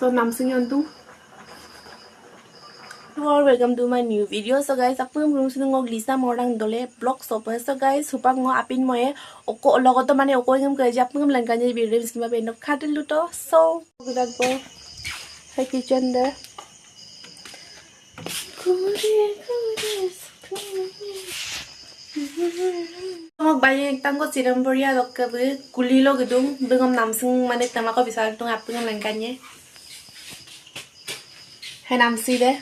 So namsing yantu. Hello, welcome to my new video. So guys, apun room sini ngog Lisa morang dole blog sopa. So guys, hupak ngo apin moye oko logoto mane oko ngam kerja apun ngam langkanya video miskin ma pendok khatil luto. So kita go hai kitchen there. Ngog bayi tanggo siram boria dokka bu kulilo gedung bengom namsing mane tamako bisa tung apun ngam langkanya. Hai namsi deh.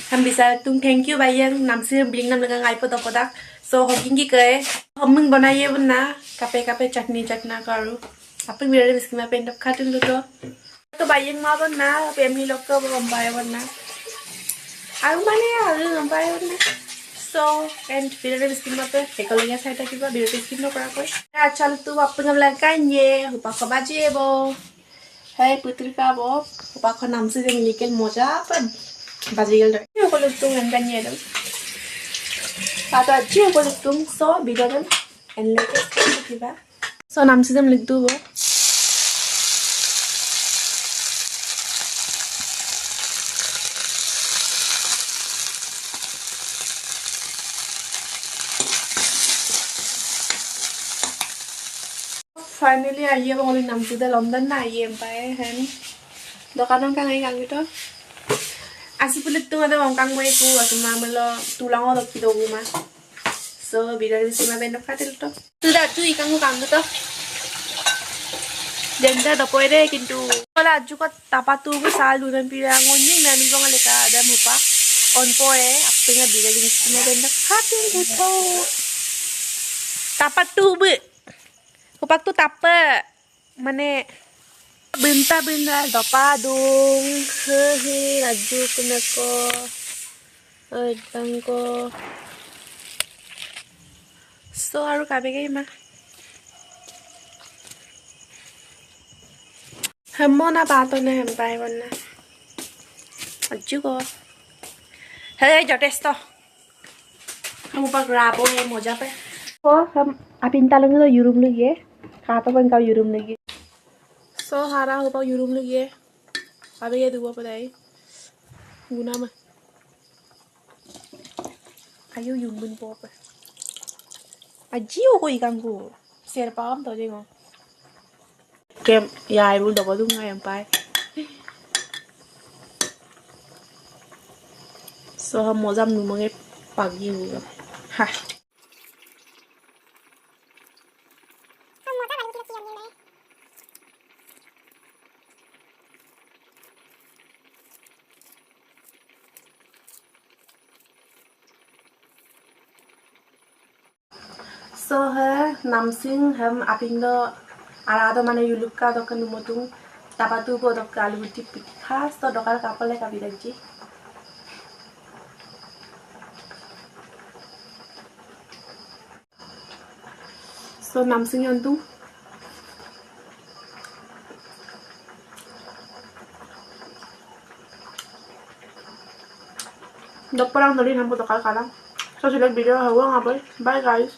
हम bisa tung thank you bayang namsi bling nam लगा गाइप तो पता so hoking की करे हम बनाइए बना कापे कापे चटनी चटना करो अपन मेरे बिस्किट में पेंट खाते लो तो bayang माँ बना पेमनी लोग को बम्बाई बना आलू माने आलू बम्बाई बना so and मेरे बिस्किट में पे ekologinya saya tak kira मेरे बिस्किट में करा कोई अच्छा तो अपन हम langkahnya upah kebaji bo hai putri ka bo upah ko namsi yang milikin moja apa Bajigal deh. Ini aku lutung langkahnya dong. Satu aja aku lutung so video kan. And like tiba. So namsi dem lidu bo. Finally aja bang oleh namsi deh London na aja empai kan. Dokanan kan aja kan gitu. Así pulit tuh ada orang kanggo itu, asal mama tulang orang kita rumah. So bila di sini benda katil tuh. Sudah tuh ikan gua kanggo tuh. Janda dapat deh kintu. Kalau juga tapat tuh gua selalu dan pilih ngonyeng dan juga ngalika ada mupa. On poe, apa yang bila di sini benda katil tuh. Tapat tuh bu. Mupa tuh tapat. Mana? Benta dapa dong hehe laju kena ko adang ko so aru kabe gai ma hammo na bato na hampai bonna laju ko hey jo testo kamu pak rabo ya moja pe oh ham apin talung lo yurum lu ye kata ban kau yurum lagi so hara ho pau yurum lagi abe ye duwa padai guna ma ayo yumbun po pa aji ko ikan ko ser pam to jengo kem yai ru do ba dung ngai am pai so ha mozam nu mangai pagi hu ha so ha namsing ham apindo arado mane yulukka dokan numotung tapatu bo dokka alu buti pikha so dokal kapale kabidaji so namsing yantu dok perang dari hampu dokal kalang so select video hawa ngabai bye guys